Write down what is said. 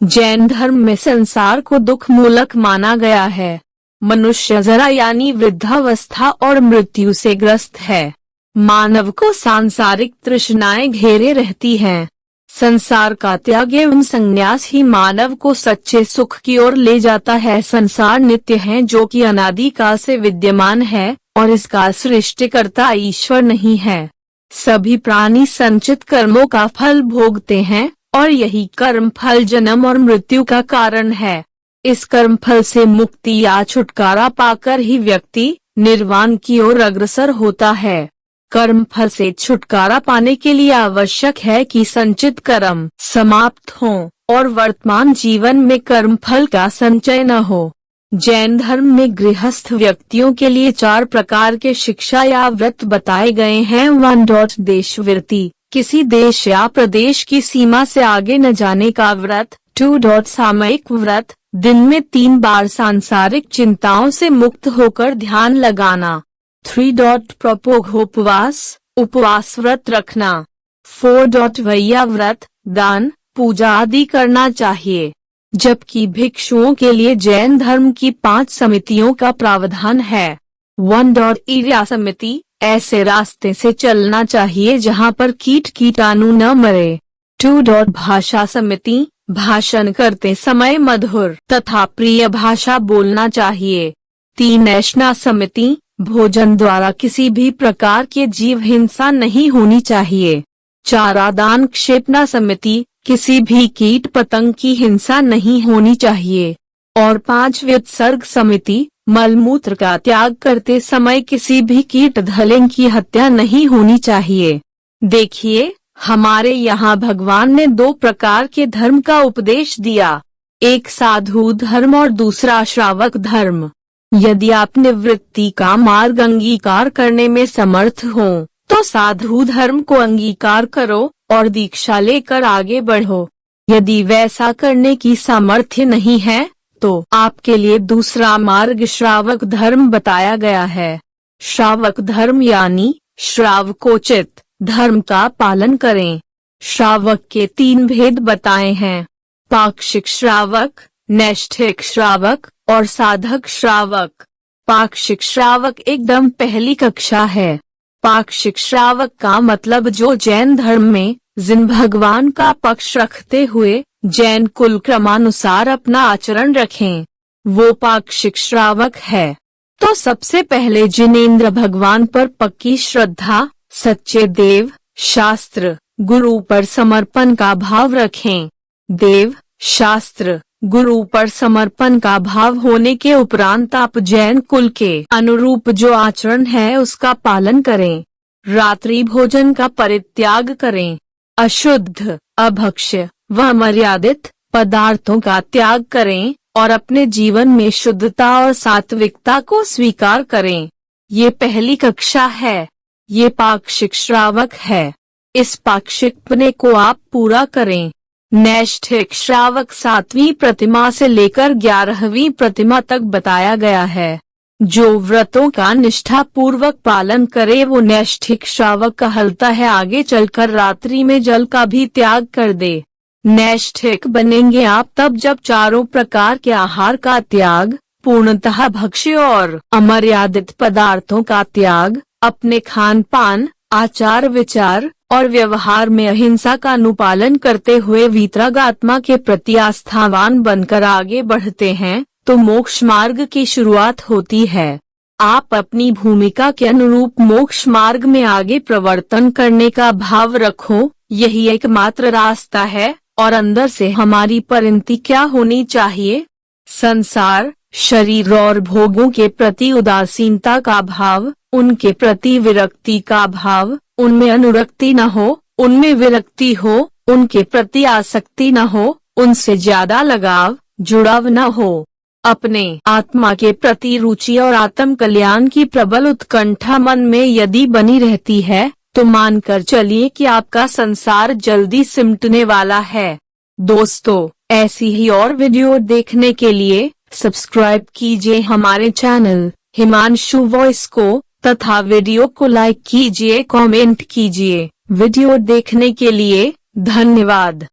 जैन धर्म में संसार को दुख मूलक माना गया है। मनुष्य जरा यानी वृद्धावस्था और मृत्यु से ग्रस्त है। मानव को सांसारिक तृष्णाएं घेरे रहती हैं। संसार का त्याग एवं संन्यास ही मानव को सच्चे सुख की ओर ले जाता है। संसार नित्य है जो कि अनादि काल से विद्यमान है और इसका सृष्टिकर्ता ईश्वर नहीं है। सभी प्राणी संचित कर्मों का फल भोगते हैं और यही कर्म फल जन्म और मृत्यु का कारण है। इस कर्म फल से मुक्ति या छुटकारा पाकर ही व्यक्ति निर्वाण की ओर अग्रसर होता है। कर्म फल से छुटकारा पाने के लिए आवश्यक है कि संचित कर्म समाप्त हों और वर्तमान जीवन में कर्म फल का संचय न हो। जैन धर्म में गृहस्थ व्यक्तियों के लिए 4 प्रकार के शिक्षा या व्रत बताए गए हैं। 1. देशव्रती, किसी देश या प्रदेश की सीमा से आगे न जाने का व्रत। 2. सामयिक व्रत, दिन में 3 बार सांसारिक चिंताओं से मुक्त होकर ध्यान लगाना। 3. प्रपोघोपवास, उपवास व्रत रखना। 4. वैया व्रत, दान पूजा आदि करना चाहिए। जबकि भिक्षुओं के लिए जैन धर्म की 5 समितियों का प्रावधान है। 1. ईर्ष्या समिति, ऐसे रास्ते से चलना चाहिए जहाँ पर कीट कीटाणु न मरे। 2. भाषा समिति, भाषण करते समय मधुर तथा प्रिय भाषा बोलना चाहिए। 3. ऐष्णा समिति, भोजन द्वारा किसी भी प्रकार के जीव हिंसा नहीं होनी चाहिए। 4. आदान क्षेपणा समिति, किसी भी कीट पतंग की हिंसा नहीं होनी चाहिए। और 5. व्युत्सर्ग समिति, मलमूत्र का त्याग करते समय किसी भी कीट धलें की हत्या नहीं होनी चाहिए। देखिए, हमारे यहाँ भगवान ने 2 प्रकार के धर्म का उपदेश दिया, एक साधु धर्म और दूसरा श्रावक धर्म। यदि आप निवृत्ति का मार्ग अंगीकार करने में समर्थ हो तो साधु धर्म को अंगीकार करो और दीक्षा लेकर आगे बढ़ो। यदि वैसा करने की सामर्थ्य नहीं है तो आपके लिए दूसरा मार्ग श्रावक धर्म बताया गया है। श्रावक धर्म यानी श्रावकोचित धर्म का पालन करें। श्रावक के 3 भेद बताए हैं, पाक्षिक श्रावक, नैष्ठिक श्रावक और साधक श्रावक। पाक्षिक श्रावक एकदम पहली कक्षा है। पाक्षिक श्रावक का मतलब जो जैन धर्म में जिन भगवान का पक्ष रखते हुए जैन कुल क्रमानुसार अपना आचरण रखें, वो पाक्षिक श्रावक है। तो सबसे पहले जिनेंद्र भगवान पर पक्की श्रद्धा, सच्चे देव, शास्त्र, गुरु पर समर्पण का भाव रखें। देव, शास्त्र, गुरु पर समर्पण का भाव होने के उपरांत आप जैन कुल के अनुरूप जो आचरण है उसका पालन करें। रात्रि भोजन का परित्याग करें। अशुद्ध, अभक्ष्य व अमर्यादित पदार्थों का त्याग करें और अपने जीवन में शुद्धता और सात्विकता को स्वीकार करें। ये पहली कक्षा है। ये पाक्षिक श्रावक है। इस पाक्षिकपने को आप पूरा करें। नैष्ठिक श्रावक 7वीं प्रतिमा से लेकर 11वीं प्रतिमा तक बताया गया है। जो व्रतों का निष्ठा पूर्वक पालन करे वो नैष्ठिक श्रावक कहलाता है। आगे चलकर रात्रि में जल का भी त्याग कर दे। नैष्ठिक बनेंगे आप तब जब 4 प्रकार के आहार का त्याग, पूर्णतः भक्ष्य और अमर्यादित पदार्थों का त्याग, अपने खान पान, आचार विचार और व्यवहार में अहिंसा का अनुपालन करते हुए वीतरागात्मा के प्रति आस्थावान बनकर आगे बढ़ते हैं तो मोक्ष मार्ग की शुरुआत होती है। आप अपनी भूमिका के अनुरूप मोक्ष मार्ग में आगे प्रवर्तन करने का भाव रखो। यही एकमात्र रास्ता है। और अंदर से हमारी परिणति क्या होनी चाहिए? संसार, शरीर और भोगों के प्रति उदासीनता का भाव, उनके प्रति विरक्ति का भाव, उनमें अनुरक्ति न हो, उनमें विरक्ति हो, उनके प्रति आसक्ति न हो, उनसे ज्यादा लगाव, जुड़ाव न हो। अपने आत्मा के प्रति रुचि और आत्म कल्याण की प्रबल उत्कंठा मन में यदि बनी रहती है तो मानकर चलिए कि आपका संसार जल्दी सिमटने वाला है। दोस्तों, ऐसी ही और वीडियो देखने के लिए सब्सक्राइब कीजिए हमारे चैनल हिमांशु वॉइस को तथा वीडियो को लाइक कीजिए, कमेंट कीजिए। वीडियो देखने के लिए धन्यवाद।